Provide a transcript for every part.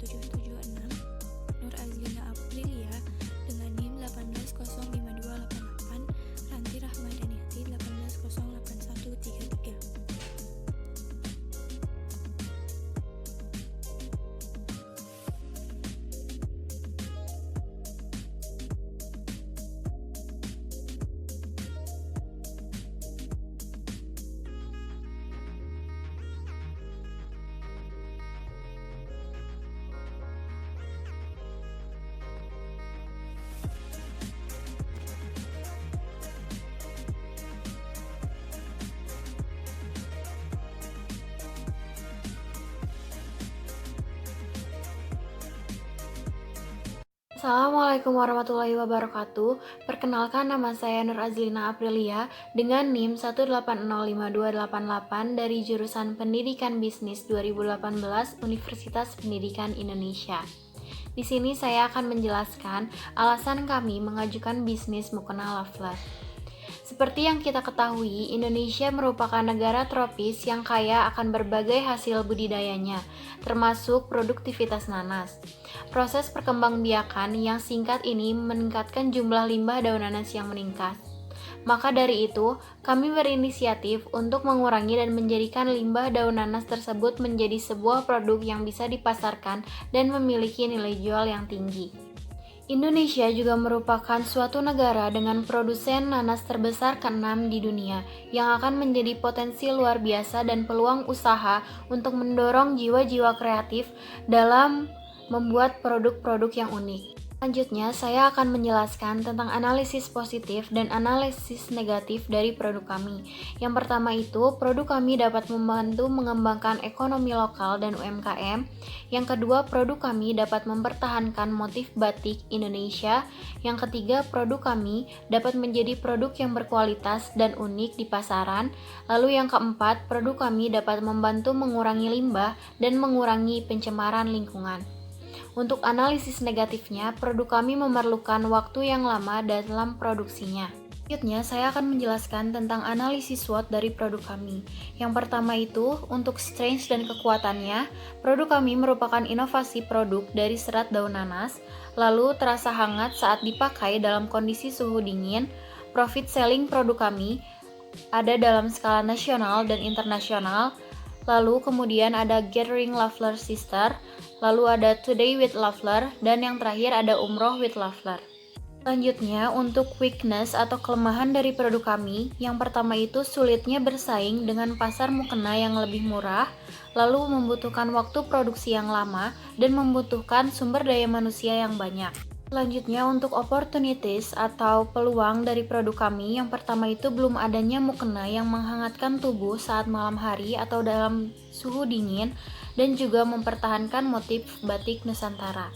776, Nur Azlina Aprilia dengan NIM 1805288, Ranti Rahmadaniati 1808133. Assalamualaikum warahmatullahi wabarakatuh. Perkenalkan, nama saya Nur Azlina Aprilia dengan NIM 1805288 dari jurusan Pendidikan Bisnis 2018 Universitas Pendidikan Indonesia. Di sini saya akan menjelaskan alasan kami mengajukan bisnis Mukena Loveler. Seperti yang kita ketahui, Indonesia merupakan negara tropis yang kaya akan berbagai hasil budidayanya, termasuk produktivitas nanas. Proses perkembangbiakan yang singkat ini meningkatkan jumlah limbah daun nanas yang meningkat. Maka dari itu, kami berinisiatif untuk mengurangi dan menjadikan limbah daun nanas tersebut menjadi sebuah produk yang bisa dipasarkan dan memiliki nilai jual yang tinggi. Indonesia juga merupakan suatu negara dengan produsen nanas terbesar ke-6 di dunia yang akan menjadi potensi luar biasa dan peluang usaha untuk mendorong jiwa-jiwa kreatif dalam membuat produk-produk yang unik. Selanjutnya, saya akan menjelaskan tentang analisis positif dan analisis negatif dari produk kami. Yang pertama itu, produk kami dapat membantu mengembangkan ekonomi lokal dan UMKM. Yang kedua, produk kami dapat mempertahankan motif batik Indonesia. Yang ketiga, produk kami dapat menjadi produk yang berkualitas dan unik di pasaran. Lalu yang keempat, produk kami dapat membantu mengurangi limbah dan mengurangi pencemaran lingkungan. Untuk analisis negatifnya, produk kami memerlukan waktu yang lama dalam produksinya. Selanjutnya, saya akan menjelaskan tentang analisis SWOT dari produk kami. Yang pertama itu, untuk strength dan kekuatannya, produk kami merupakan inovasi produk dari serat daun nanas, lalu terasa hangat saat dipakai dalam kondisi suhu dingin. Profit selling produk kami ada dalam skala nasional dan internasional. Lalu kemudian ada Gathering Loveler Sister, lalu ada Today with Loveler, dan yang terakhir ada Umroh with Loveler. Selanjutnya, untuk weakness atau kelemahan dari produk kami, yang pertama itu sulitnya bersaing dengan pasar mukena yang lebih murah, lalu membutuhkan waktu produksi yang lama, dan membutuhkan sumber daya manusia yang banyak. Selanjutnya, untuk opportunities atau peluang dari produk kami, yang pertama itu belum adanya mukena yang menghangatkan tubuh saat malam hari atau dalam suhu dingin, dan juga mempertahankan motif batik Nusantara.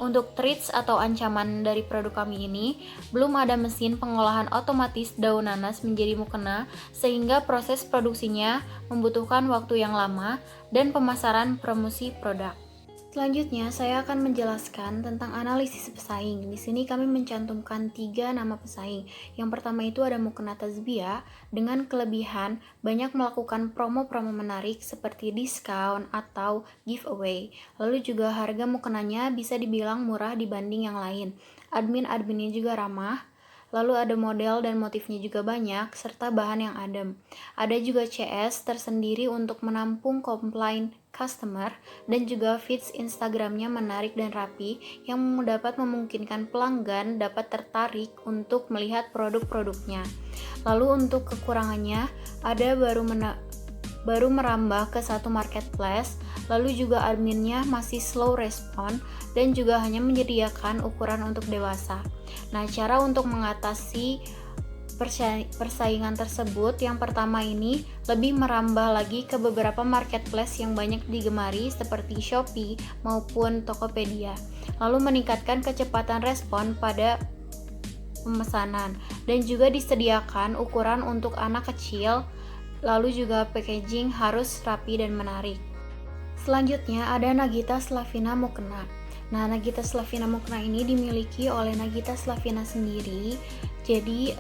Untuk threats atau ancaman dari produk kami ini, belum ada mesin pengolahan otomatis daun nanas menjadi mukena, sehingga proses produksinya membutuhkan waktu yang lama, dan pemasaran promosi produk. Selanjutnya, saya akan menjelaskan tentang analisis pesaing. Di sini kami mencantumkan 3 nama pesaing. Yang pertama itu ada Mukena Tazbia dengan kelebihan banyak melakukan promo-promo menarik seperti diskon atau giveaway. Lalu juga harga mukenanya bisa dibilang murah dibanding yang lain. Admin-adminnya juga ramah. Lalu ada model dan motifnya juga banyak, serta bahan yang adem. Ada juga CS tersendiri untuk menampung komplain customer, dan juga feeds Instagramnya menarik dan rapi yang dapat memungkinkan pelanggan dapat tertarik untuk melihat produk-produknya. Lalu untuk kekurangannya, ada baru merambah ke satu marketplace, lalu juga adminnya masih slow respon, dan juga hanya menyediakan ukuran untuk dewasa. Nah, cara untuk mengatasi persaingan tersebut, yang pertama ini lebih merambah lagi ke beberapa marketplace yang banyak digemari seperti Shopee maupun Tokopedia, lalu meningkatkan kecepatan respon pada pemesanan, dan juga disediakan ukuran untuk anak kecil, lalu juga packaging harus rapi dan menarik. Selanjutnya ada Nagita Slavina Mukena. Nah, Nagita Slavina Mukena ini dimiliki oleh Nagita Slavina sendiri. Jadi,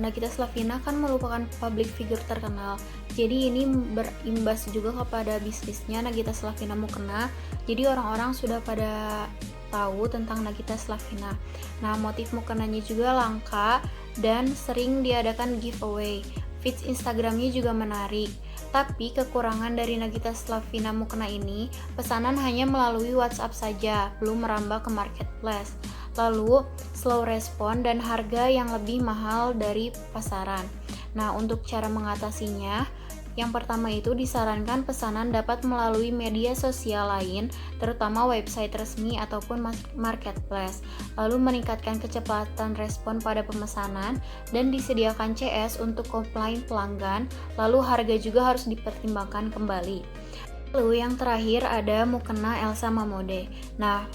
Nagita Slavina kan merupakan public figure terkenal. Jadi ini berimbas juga kepada bisnisnya Nagita Slavina Mukena. Jadi orang-orang sudah pada tahu tentang Nagita Slavina. Nah, motif mukenanya juga langka dan sering diadakan giveaway. Feeds Instagramnya juga menarik. Tapi kekurangan dari Nagita Slavina Mukena ini, pesanan hanya melalui WhatsApp saja, belum merambah ke marketplace. Lalu, slow respon dan harga yang lebih mahal dari pasaran. Nah, untuk cara mengatasinya, yang pertama itu disarankan pesanan dapat melalui media sosial lain, terutama website resmi ataupun marketplace. Lalu meningkatkan kecepatan respon pada pemesanan dan disediakan CS untuk komplain pelanggan. Lalu harga juga harus dipertimbangkan kembali. Lalu yang terakhir ada mukena Elsa Mamode. Nah,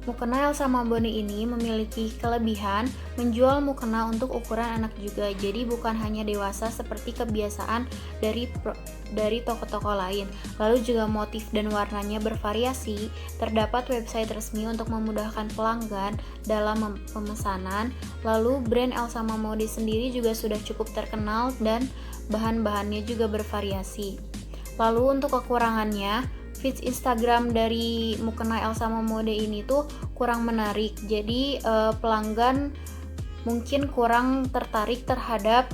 mukena Elsa Mamode ini memiliki kelebihan menjual mukena untuk ukuran anak juga. Jadi bukan hanya dewasa seperti kebiasaan dari toko-toko lain. Lalu juga motif dan warnanya bervariasi. Terdapat website resmi untuk memudahkan pelanggan dalam pemesanan. Lalu brand Elsa Mamode sendiri juga sudah cukup terkenal dan bahan-bahannya juga bervariasi. Lalu untuk kekurangannya, feeds Instagram dari mukena Elsa Mamode ini tuh kurang menarik. Jadi pelanggan mungkin kurang tertarik terhadap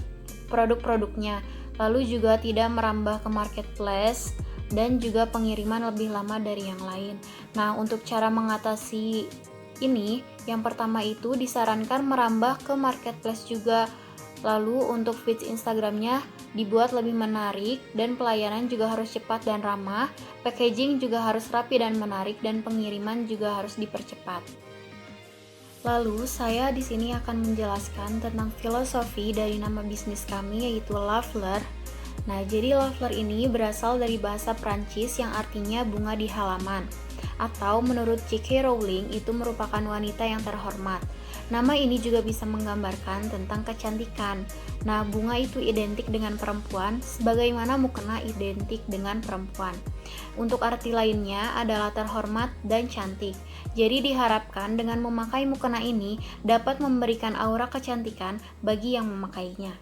produk-produknya. Lalu juga tidak merambah ke marketplace dan juga pengiriman lebih lama dari yang lain. Nah, untuk cara mengatasi ini, yang pertama itu disarankan merambah ke marketplace juga. Lalu untuk feeds Instagramnya dibuat lebih menarik dan pelayanan juga harus cepat dan ramah, packaging juga harus rapi dan menarik, dan pengiriman juga harus dipercepat. Lalu saya di sini akan menjelaskan tentang filosofi dari nama bisnis kami yaitu Loveler. Nah, jadi Loveler ini berasal dari bahasa Prancis yang artinya bunga di halaman. Atau menurut J.K. Rowling itu merupakan wanita yang terhormat. Nama ini juga bisa menggambarkan tentang kecantikan. Nah, bunga itu identik dengan perempuan, sebagaimana mukena identik dengan perempuan. Untuk arti lainnya adalah terhormat dan cantik. Jadi diharapkan dengan memakai mukena ini dapat memberikan aura kecantikan bagi yang memakainya.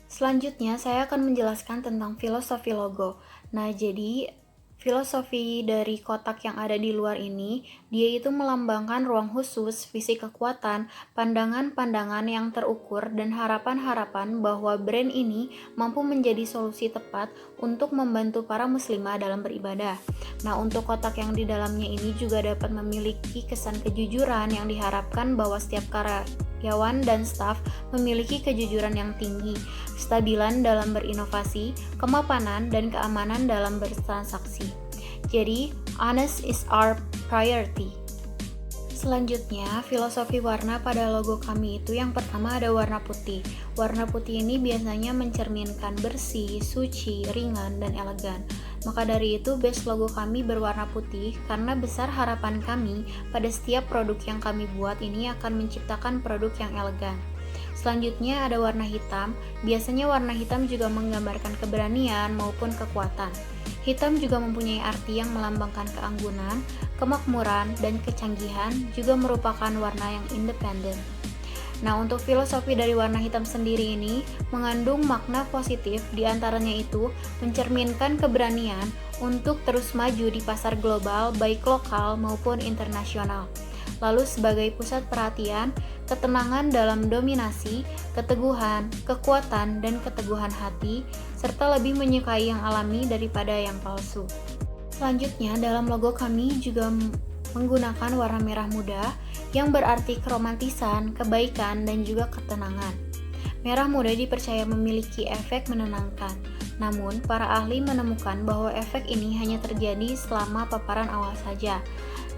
Selanjutnya, saya akan menjelaskan tentang filosofi logo. Nah, jadi filosofi dari kotak yang ada di luar ini, dia itu melambangkan ruang khusus, visi kekuatan, pandangan-pandangan yang terukur, dan harapan-harapan bahwa brand ini mampu menjadi solusi tepat untuk membantu para muslimah dalam beribadah. Nah, untuk kotak yang di dalamnya ini juga dapat memiliki kesan kejujuran yang diharapkan bahwa setiap karyawan dan staf memiliki kejujuran yang tinggi, kestabilan dalam berinovasi, kemapanan, dan keamanan dalam bertransaksi. Jadi, honest is our priority. Selanjutnya, filosofi warna pada logo kami itu yang pertama ada warna putih. Warna putih ini biasanya mencerminkan bersih, suci, ringan, dan elegan. Maka dari itu, base logo kami berwarna putih karena besar harapan kami pada setiap produk yang kami buat ini akan menciptakan produk yang elegan. Selanjutnya ada warna hitam. Biasanya warna hitam juga menggambarkan keberanian maupun kekuatan. Hitam juga mempunyai arti yang melambangkan keanggunan, kemakmuran, dan kecanggihan, juga merupakan warna yang independen. Nah, untuk filosofi dari warna hitam sendiri ini mengandung makna positif, diantaranya itu mencerminkan keberanian untuk terus maju di pasar global baik lokal maupun internasional. Lalu sebagai pusat perhatian, ketenangan dalam dominasi, keteguhan, kekuatan, dan keteguhan hati, serta lebih menyukai yang alami daripada yang palsu. Selanjutnya, dalam logo kami juga menggunakan warna merah muda yang berarti keromantisan, kebaikan, dan juga ketenangan. Merah muda dipercaya memiliki efek menenangkan. Namun, para ahli menemukan bahwa efek ini hanya terjadi selama paparan awal saja.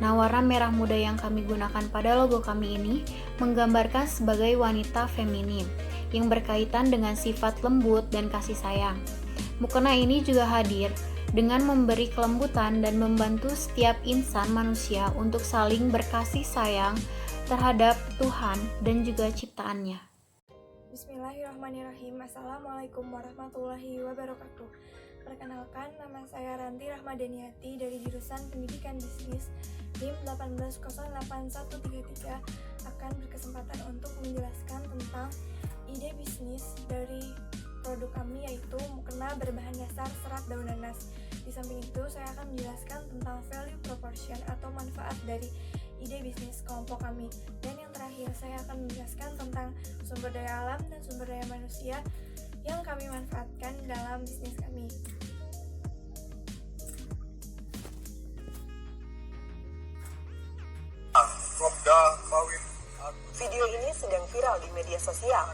Nah, warna merah muda yang kami gunakan pada logo kami ini menggambarkan sebagai wanita feminin yang berkaitan dengan sifat lembut dan kasih sayang. Mukena ini juga hadir dengan memberi kelembutan dan membantu setiap insan manusia untuk saling berkasih sayang terhadap Tuhan dan juga ciptaannya. Bismillahirrahmanirrahim. Assalamualaikum warahmatullahi wabarakatuh. Perkenalkan, nama saya Ranti Rahmadaniati dari jurusan Pendidikan Bisnis NIM 1808133 akan berkesempatan untuk menjelaskan tentang ide bisnis dari produk kami yaitu mukena berbahan dasar serat daun nanas. Di samping itu, saya akan menjelaskan tentang value proportion atau manfaat dari ide bisnis kelompok kami. Dan yang terakhir, saya akan menjelaskan tentang sumber daya alam dan sumber daya manusia yang kami manfaatkan dalam bisnis kami. Video ini sedang viral di media sosial.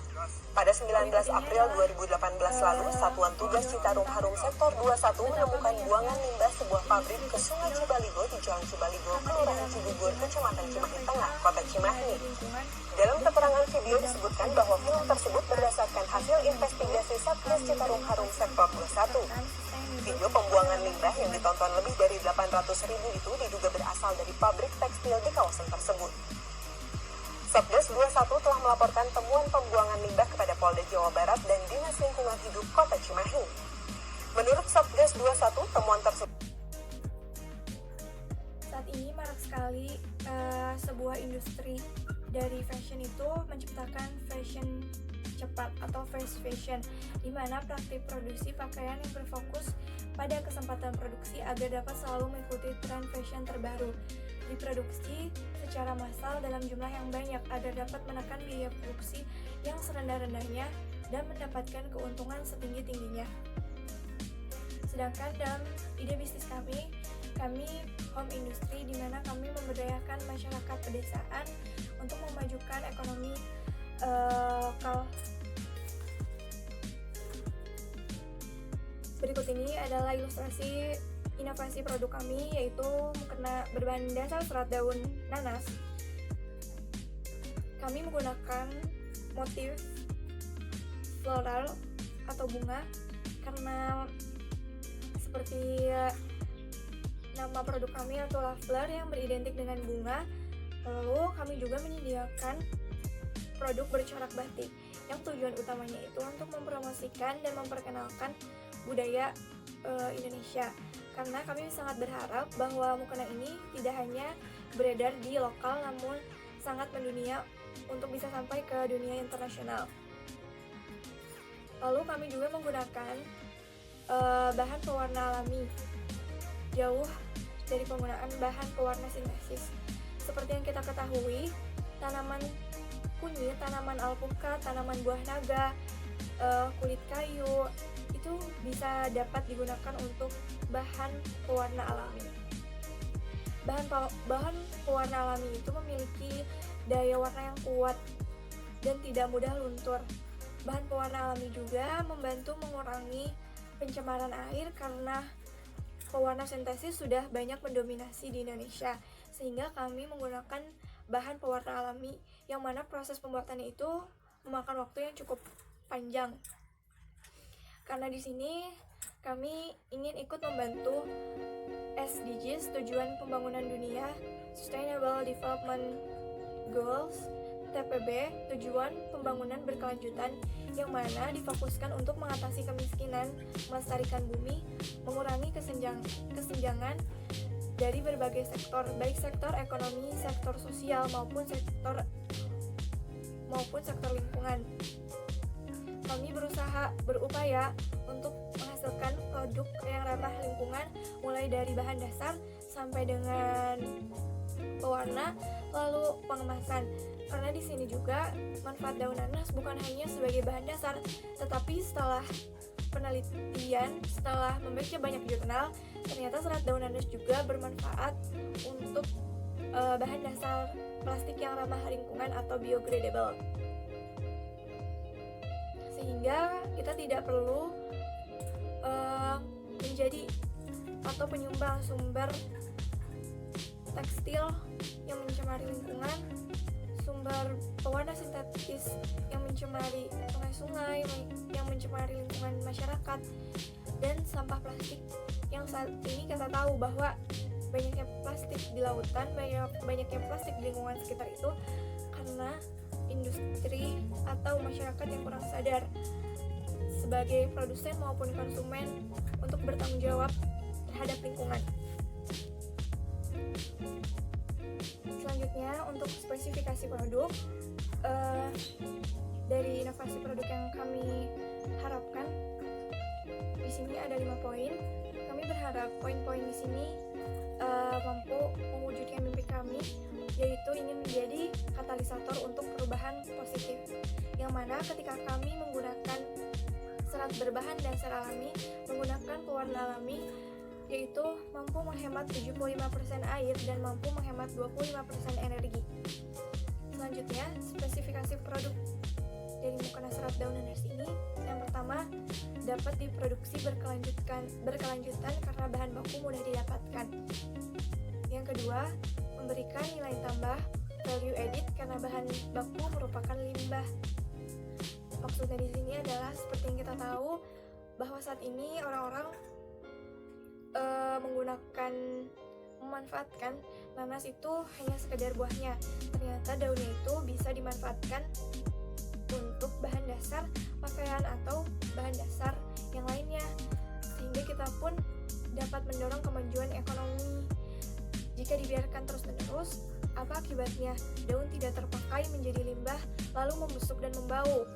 Pada 19 April 2018 lalu, Satuan Tugas Citarum Harum Sektor 21 menemukan buangan limbah sebuah pabrik ke Sungai Cibaligo di Jalan Cibaligo, Kelurahan Cigugur, Kecamatan Cimahi Tengah, Kota Cimahi. Dalam keterangan video disebutkan bahwa film tersebut berdasarkan hasil investigasi Satgas Citarum Harum Sektor 21. Video pembuangan limbah yang ditonton lebih dari 800.000 itu diduga berasal dari pabrik tekstil di kawasan tersebut. Satgas 21 telah melaporkan temuan pembuangan limbah kepada Polda Jawa Barat dan Dinas Lingkungan Hidup Kota Cimahi. Menurut Satgas 21, temuan tersebut saat ini marak sekali sebuah industri dari fashion itu menciptakan fashion cepat atau fast fashion, di mana praktik produksi pakaian yang berfokus pada kesempatan produksi agar dapat selalu mengikuti tren fashion terbaru. Diproduksi secara massal dalam jumlah yang banyak agar dapat menekan biaya produksi yang serendah-rendahnya dan mendapatkan keuntungan setinggi-tingginya. Sedangkan dalam ide bisnis kami home industry, di mana kami memberdayakan masyarakat pedesaan untuk memajukan ekonomi lokal. Berikut ini adalah ilustrasi inovasi produk kami, yaitu mukena berbahan dasar serat daun nanas. Kami menggunakan motif floral atau bunga karena seperti nama produk kami atau Loveler yang beridentik dengan bunga. Lalu kami juga menyediakan produk bercorak batik yang tujuan utamanya itu untuk mempromosikan dan memperkenalkan budaya Indonesia. Karena kami sangat berharap bahwa mukena ini tidak hanya beredar di lokal namun sangat mendunia untuk bisa sampai ke dunia internasional. Lalu kami juga menggunakan bahan pewarna alami, jauh dari penggunaan bahan pewarna sintetis. Seperti yang kita ketahui, tanaman kunyit, tanaman alpukat, tanaman buah naga, kulit kayu itu bisa dapat digunakan untuk bahan pewarna alami. Bahan pewarna alami itu memiliki daya warna yang kuat dan tidak mudah luntur. Bahan pewarna alami juga membantu mengurangi pencemaran air karena pewarna sintetis sudah banyak mendominasi di Indonesia, sehingga kami menggunakan bahan pewarna alami yang mana proses pembuatannya itu memakan waktu yang cukup panjang. Karena di sini kami ingin ikut membantu SDGs, tujuan pembangunan dunia, Sustainable Development Goals, TPB, tujuan pembangunan berkelanjutan, yang mana difokuskan untuk mengatasi kemiskinan, melestarikan bumi, mengurangi kesenjangan dari berbagai sektor, baik sektor ekonomi, sektor sosial maupun sektor lingkungan. Kami berupaya untuk menghasilkan produk yang ramah lingkungan, mulai dari bahan dasar sampai dengan pewarna, lalu pengemasan. Karena di sini juga manfaat daun nanas bukan hanya sebagai bahan dasar, tetapi setelah penelitian, setelah membaca banyak jurnal, ternyata serat daun nanas juga bermanfaat untuk bahan dasar plastik yang ramah lingkungan atau biodegradable. Sehingga kita tidak perlu menjadi atau penyumbang sumber tekstil yang mencemari lingkungan, sumber pewarna sintetis yang mencemari sungai-sungai, yang mencemari lingkungan masyarakat, dan sampah plastik yang saat ini kita tahu bahwa banyaknya plastik di lautan, banyaknya plastik di lingkungan sekitar itu karena industri atau masyarakat yang kurang sadar sebagai produsen maupun konsumen untuk bertanggung jawab terhadap lingkungan. Selanjutnya, untuk spesifikasi produk, dari inovasi produk yang kami harapkan di sini ada 5 poin. Kami berharap poin-poin di sini mampu mewujudkan mimpi kami, yaitu ingin menjadi katalisator untuk perubahan positif, yang mana ketika kami menggunakan serat berbahan dasar alami, menggunakan pewarna alami, yaitu mampu menghemat 75% air dan mampu menghemat 25% energi. Selanjutnya, spesifikasi produk dari mukena serat daun nanas ini. Yang pertama, dapat diproduksi berkelanjutan karena bahan baku mudah didapatkan. Yang kedua, memberikan nilai tambah value added karena bahan baku merupakan limbah. Maksudnya di sini adalah seperti yang kita tahu bahwa saat ini orang-orang memanfaatkan nanas itu hanya sekedar buahnya. Ternyata daunnya itu bisa dimanfaatkan untuk bahan dasar pakaian atau bahan dasar yang lainnya, sehingga kita pun dapat mendorong kemajuan ekonomi. Jika dibiarkan terus-menerus, apa akibatnya? Daun tidak terpakai menjadi limbah, lalu membusuk dan membau.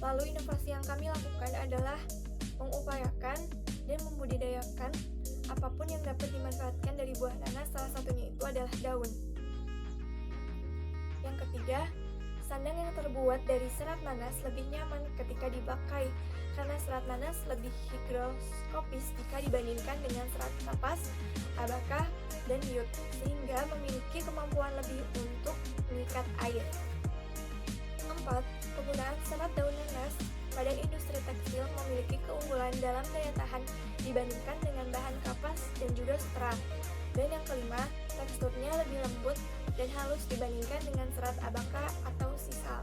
Lalu inovasi yang kami lakukan adalah mengupayakan dan membudidayakan apapun yang dapat dimanfaatkan dari buah nanas, salah satunya itu adalah daun. Yang ketiga, sandang yang terbuat dari serat nanas lebih nyaman ketika dipakai karena serat nanas lebih higroskopis jika dibandingkan dengan serat kapas, abaka, dan iut, sehingga memiliki kemampuan lebih untuk mengikat air. 4. Penggunaan serat daun nanas pada industri tekstil memiliki keunggulan dalam daya tahan dibandingkan dengan bahan kapas dan juga sutra. Dan yang kelima, teksturnya lebih lembut dan halus dibandingkan dengan serat abaka atau sisal.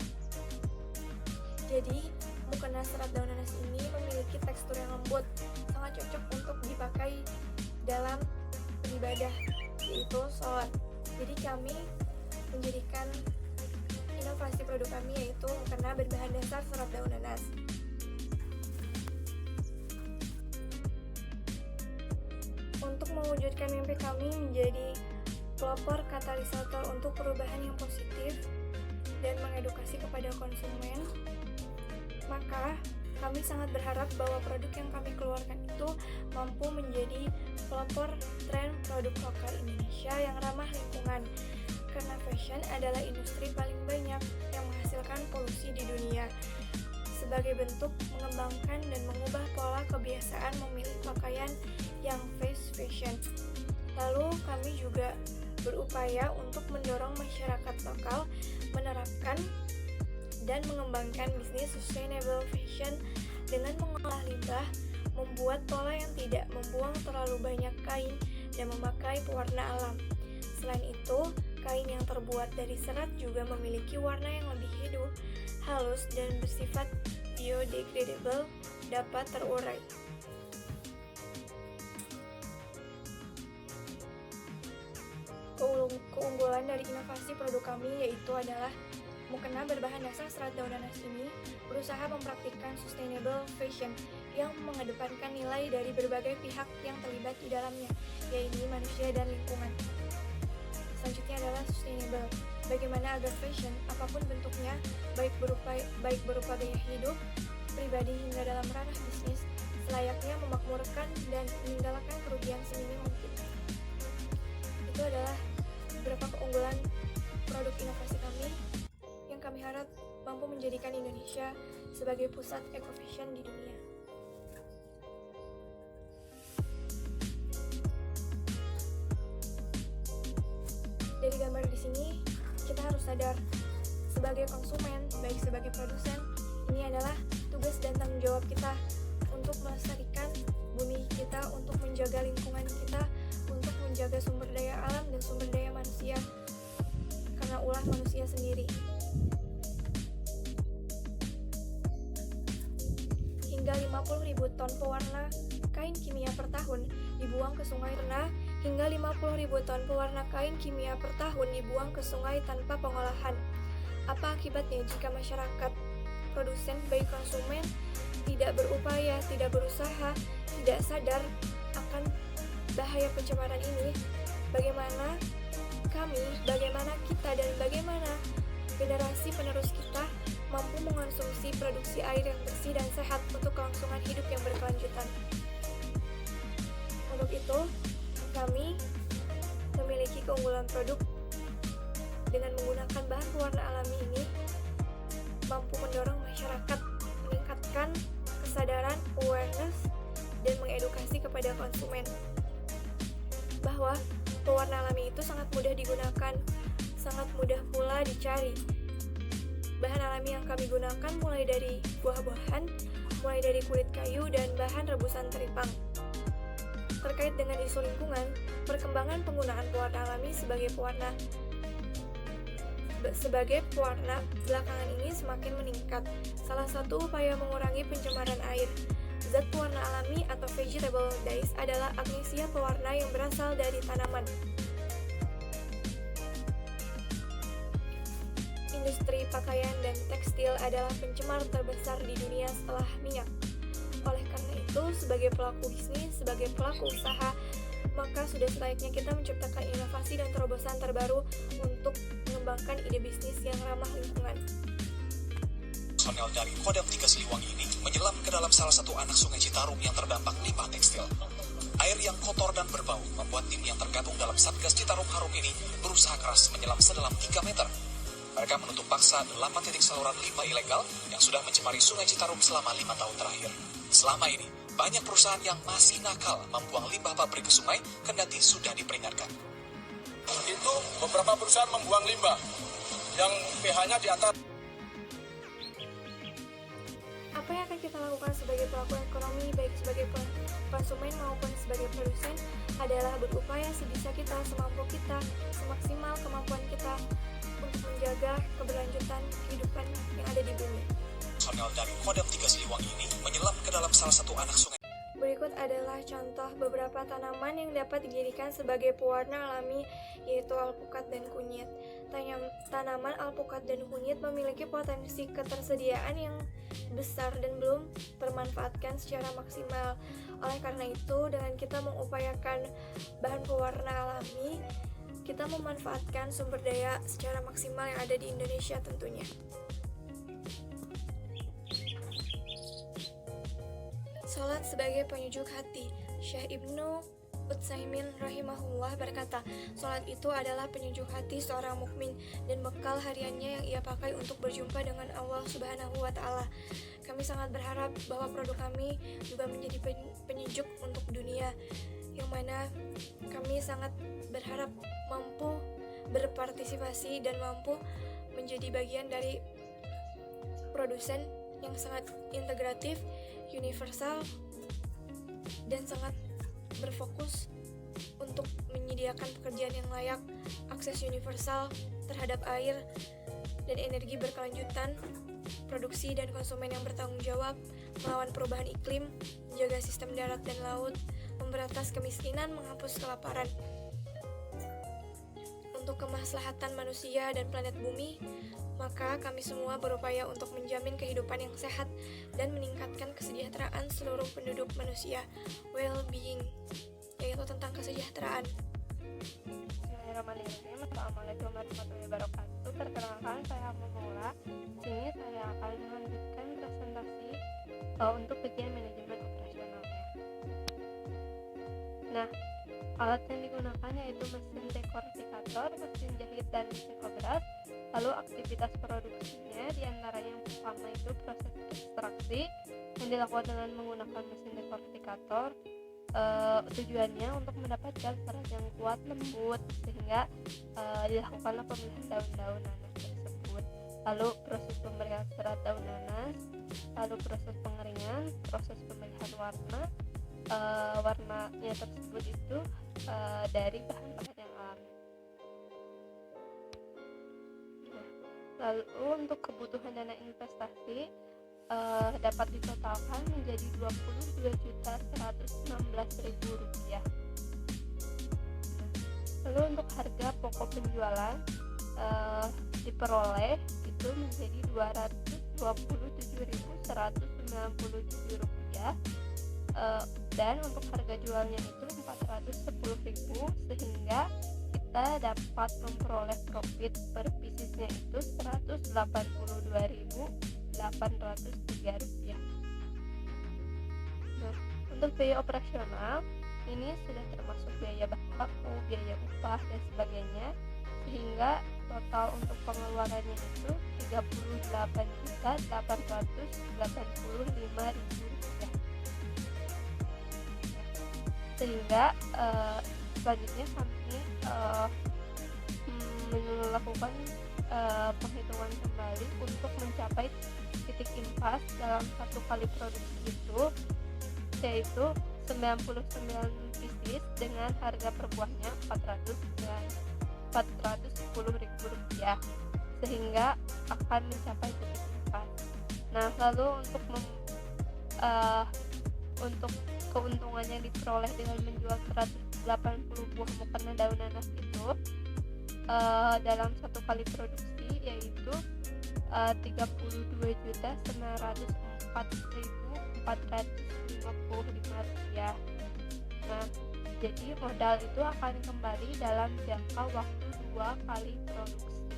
Jadi, mukena serat daun nanas ini memiliki tekstur yang lembut, sangat cocok untuk dipakai dalam beribadah, yaitu sholat. Jadi kami menjadikan inovasi produk kami yaitu mukena berbahan dasar serat daun nanas. Untuk mewujudkan mimpi kami menjadi pelopor katalisator untuk perubahan yang positif dan mengedukasi kepada konsumen, maka kami sangat berharap bahwa produk yang kami keluarkan itu mampu menjadi pelopor tren produk lokal Indonesia yang ramah lingkungan, karena fashion adalah industri paling banyak yang menghasilkan polusi di dunia. Sebagai bentuk mengembangkan dan mengubah pola kebiasaan memilih pakaian yang fast fashion. Lalu kami juga berupaya untuk mendorong masyarakat lokal menerapkan dan mengembangkan bisnis sustainable fashion dengan mengolah limbah, membuat pola yang tidak membuang terlalu banyak kain dan memakai pewarna alam. Selain itu, kain yang terbuat dari serat juga memiliki warna yang lebih hidup, halus, dan bersifat biodegradable, dapat terurai. Keunggulan dari inovasi produk kami yaitu adalah mukena berbahan dasar serat daun nanas ini berusaha mempraktikkan sustainable fashion yang mengedepankan nilai dari berbagai pihak yang terlibat di dalamnya, yaitu manusia dan lingkungan. Selanjutnya adalah sustainable. Bagaimana agar fashion, apapun bentuknya, baik berupa gaya hidup, pribadi hingga dalam ranah bisnis, selayaknya memakmurkan dan meninggalkan kerugian seminim mungkin. Itu adalah beberapa keunggulan produk inovasi kami yang kami harap mampu menjadikan Indonesia sebagai pusat eco-fashion di dunia. Dari gambar di sini, kita harus sadar sebagai konsumen, baik sebagai produsen, ini adalah tugas dan tanggung jawab kita untuk melestarikan bumi kita, untuk menjaga lingkungan kita, untuk menjaga sumber daya alam dan sumber daya manusia, karena ulah manusia sendiri. Hingga 50.000 ton pewarna kain kimia per tahun dibuang ke sungai. Hingga 50.000 ton pewarna kain kimia per tahun dibuang ke sungai tanpa pengolahan. Apa akibatnya jika masyarakat, produsen, baik konsumen, tidak berupaya, tidak berusaha, tidak sadar akan bahaya pencemaran ini? Bagaimana kami, bagaimana kita, dan bagaimana generasi penerus kita mampu mengonsumsi produksi air yang bersih dan sehat untuk kelangsungan hidup yang berkelanjutan. Untuk itu, kami memiliki keunggulan produk dengan menggunakan bahan pewarna alami ini mampu mendorong masyarakat meningkatkan kesadaran, awareness, dan mengedukasi kepada konsumen bahwa pewarna alami itu sangat mudah digunakan, sangat mudah pula dicari. Bahan alami yang kami gunakan mulai dari buah-buahan, mulai dari kulit kayu, dan bahan rebusan teripang. Terkait dengan isu lingkungan, perkembangan penggunaan pewarna alami sebagai pewarna belakangan ini semakin meningkat. Salah satu upaya mengurangi pencemaran air. Zat pewarna alami atau vegetable dyes adalah agnesia pewarna yang berasal dari tanaman. Industri pakaian dan tekstil adalah pencemar terbesar di dunia setelah minyak. Oleh karena itu, sebagai pelaku bisnis, sebagai pelaku usaha, maka sudah selayaknya kita menciptakan inovasi dan terobosan terbaru untuk mengembangkan ide bisnis yang ramah lingkungan. Personel dari Kodam 3 Siliwangi ini menyelam ke dalam salah satu anak sungai Citarum yang terdampak limbah tekstil. Air yang kotor dan berbau membuat tim yang tergabung dalam Satgas Citarum Harum ini berusaha keras menyelam sedalam 3 meter. Mereka menutup paksa 8 titik saluran limbah ilegal yang sudah mencemari sungai Citarum selama 5 tahun terakhir. Selama ini, banyak perusahaan yang masih nakal membuang limbah pabrik ke sungai kendati sudah diperingatkan. Itu beberapa perusahaan membuang limbah yang pH-nya di atas. Apa yang akan kita lakukan sebagai pelaku ekonomi, baik sebagai konsumen maupun sebagai produsen, adalah berupaya sebisa kita, semampu kita, semaksimal kemampuan kita untuk menjaga keberlanjutan kehidupan yang ada di bumi. Personel dari Kodam 3 Siliwangi ini menyelam ke dalam salah satu anak sungai. Berikut adalah contoh beberapa tanaman yang dapat dijadikan sebagai pewarna alami, yaitu alpukat dan kunyit. Tanaman alpukat dan kunyit memiliki potensi ketersediaan yang besar dan belum termanfaatkan secara maksimal. Oleh karena itu, dengan kita mengupayakan bahan pewarna alami, kita memanfaatkan sumber daya secara maksimal yang ada di Indonesia tentunya. Salat sebagai penyejuk hati. Syekh Ibnu Utsaimin rahimahullah berkata, salat itu adalah penyejuk hati seorang mukmin dan bekal hariannya yang ia pakai untuk berjumpa dengan Allah Subhanahu wa taala. Kami sangat berharap bahwa produk kami juga menjadi penyejuk untuk dunia, yang mana kami sangat berharap mampu berpartisipasi dan mampu menjadi bagian dari produsen yang sangat integratif, universal, dan sangat berfokus untuk menyediakan pekerjaan yang layak, akses universal terhadap air dan energi berkelanjutan, produksi dan konsumen yang bertanggung jawab, melawan perubahan iklim, menjaga sistem darat dan laut, memberantas kemiskinan, menghapus kelaparan. Untuk kemaslahatan manusia dan planet bumi, maka kami semua berupaya untuk menjamin kehidupan yang sehat dan meningkatkan kesejahteraan seluruh penduduk manusia, well-being, yaitu tentang kesejahteraan. Bismillahirrahmanirrahim. Assalamualaikum warahmatullahi wabarakatuh. Perkenalkan, saya Momola. Sini saya akan melanjutkan presentasi untuk bagian manajemen operasionalnya. Nah, alat yang digunakan yaitu mesin dekortikator, mesin jahit, dan mesin obras. Lalu aktivitas produksinya diantaranya yang pertama itu proses ekstraksi yang dilakukan dengan menggunakan mesin dekortikator. Tujuannya untuk mendapatkan serat yang kuat, lembut, sehingga dilakukanlah pemilihan daun-daun nanas tersebut. Lalu proses pemberian serat daun nanas, lalu proses pengeringan, proses pemilihan warna. Warnanya tersebut itu dari bahan-bahan yang alami. Lalu untuk kebutuhan dana investasi dapat ditotalkan menjadi Rp22.116.000. Lalu untuk harga pokok penjualan diperoleh itu menjadi Rp227.197, dan untuk harga jualnya itu Rp410.000, sehingga kita dapat memperoleh profit per piecesnya itu Rp182.803. Nah, untuk biaya operasional ini sudah termasuk biaya bahan baku, biaya upah dan sebagainya, sehingga total untuk pengeluarannya itu Rp38.885.000. Sehingga selanjutnya kami melakukan penghitungan kembali untuk mencapai titik impas dalam satu kali produksi itu, yaitu 99 pieces dengan harga per buahnya Rp410.000, sehingga akan mencapai titik impas. Nah, lalu untuk keuntungan yang diperoleh dengan menjual 180 buah mukena daun nanas itu dalam satu kali produksi, yaitu Rp39.404.455. Nah, jadi modal itu akan kembali dalam jangka waktu 2 kali produksi.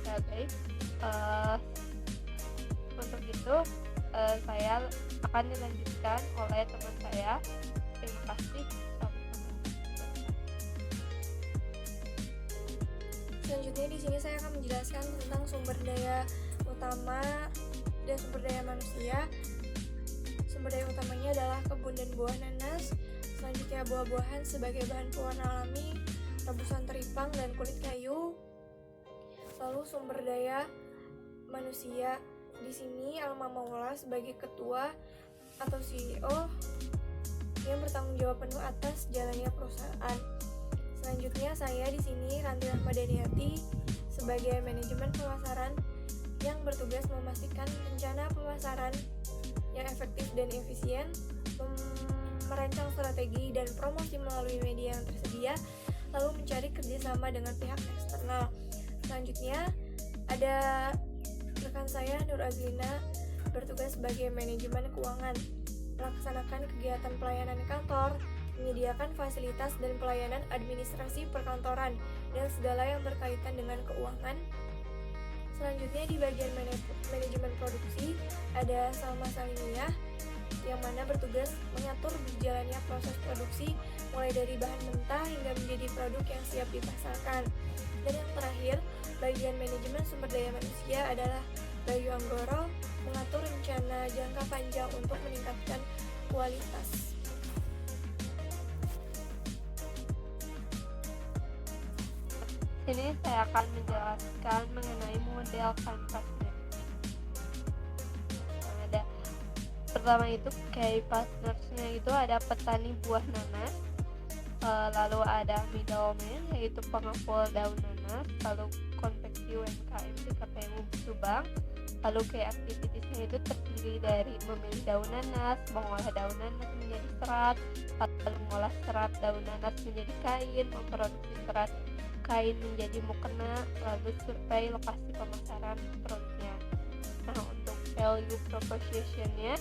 Ya guys, untuk itu saya akan dilanjutkan oleh teman saya. Terima kasih. Selanjutnya di sini saya akan menjelaskan tentang sumber daya utama dan sumber daya manusia. Sumber daya utamanya adalah kebun dan buah nanas. Selanjutnya buah-buahan sebagai bahan pewarna alami, rebusan teripang dan kulit kayu. Lalu sumber daya manusia, di sini Alma Maula sebagai ketua atau CEO yang bertanggung jawab penuh atas jalannya perusahaan. Selanjutnya saya di sini Ranti Rahmadaniati sebagai manajemen pemasaran yang bertugas memastikan rencana pemasaran yang efektif dan efisien, merancang strategi dan promosi melalui media yang tersedia, lalu mencari kerjasama dengan pihak eksternal. Selanjutnya ada rekan saya Nur Azlina bertugas sebagai manajemen keuangan, melaksanakan kegiatan pelayanan kantor, menyediakan fasilitas dan pelayanan administrasi perkantoran, dan segala yang berkaitan dengan keuangan. Selanjutnya di bagian manajemen produksi ada Salma Salimiyah yang mana bertugas mengatur berjalannya proses produksi mulai dari bahan mentah hingga menjadi produk yang siap dipasarkan. Dan yang terakhir, bagian manajemen sumber daya manusia adalah Bayu Anggoro, mengatur rencana jangka panjang untuk meningkatkan kualitas. Sini saya akan menjelaskan mengenai model kanvasnya. Ada pertama itu key partnersnya itu ada petani buah nanas, lalu ada middleman yaitu pengepul daun nanas, lalu konveksi UMKM di KPU Subang, lalu key activitiesnya itu terdiri dari memilih daun nanas, mengolah daun nanas menjadi serat, lalu mengolah serat daun nanas menjadi kain, memproduksi serat kain menjadi mukena, lalu survei lokasi pemasaran produknya. Nah, untuk value proposition-nya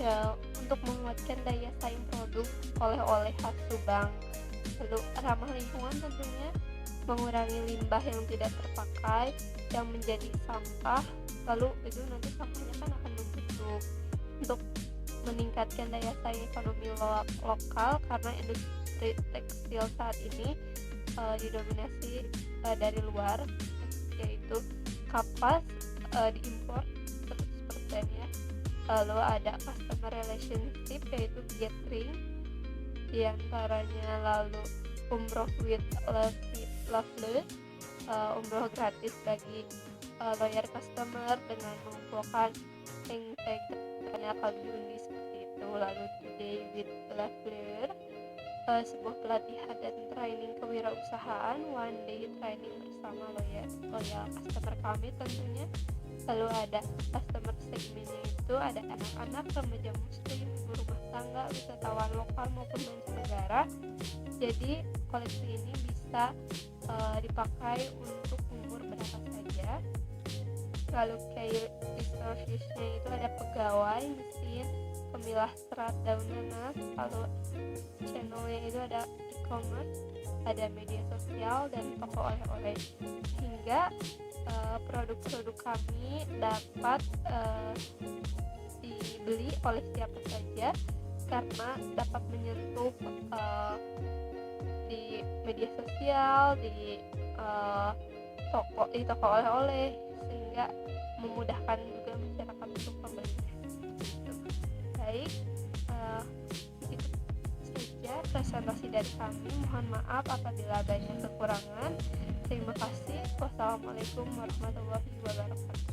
ya, untuk menguatkan daya saing produk oleh-oleh khas Subang, lalu ramah lingkungan tentunya, mengurangi limbah yang tidak terpakai yang menjadi sampah, lalu itu nanti sampahnya kan akan membusuk. Untuk meningkatkan daya saing ekonomi lokal karena industri tekstil saat ini didominasi dari luar, yaitu kapas diimpor 100% ya. Lalu ada customer relationship yaitu gathering diantaranya, lalu umroh with Lovely, umroh gratis bagi loyal customer dengan mengumpulkan integrasinya Kalbiundi seperti itu. Lalu today with Lovely, sebuah pelatihan dan training kewirausahaan, one day training bersama loyal customer kami tentunya. Lalu ada customer segmennya itu ada anak-anak, remaja muslim, ibu rumah tangga, wisatawan lokal maupun mancanegara. Jadi koleksi ini bisa dipakai untuk umur berapa saja. Lalu key resources-nya itu ada pegawai, mesin, pemilah serat daun nanas, lalu channelnya itu ada e-commerce, ada media sosial dan toko oleh-oleh, sehingga produk-produk kami dapat dibeli oleh siapa saja karena dapat menyentuh di media sosial, di toko oleh-oleh, sehingga memudahkan juga masyarakat untuk membelinya. Baik, itu saja presentasi dari kami. Mohon maaf apabila banyak kekurangan. Terima kasih. Wassalamualaikum warahmatullahi wabarakatuh.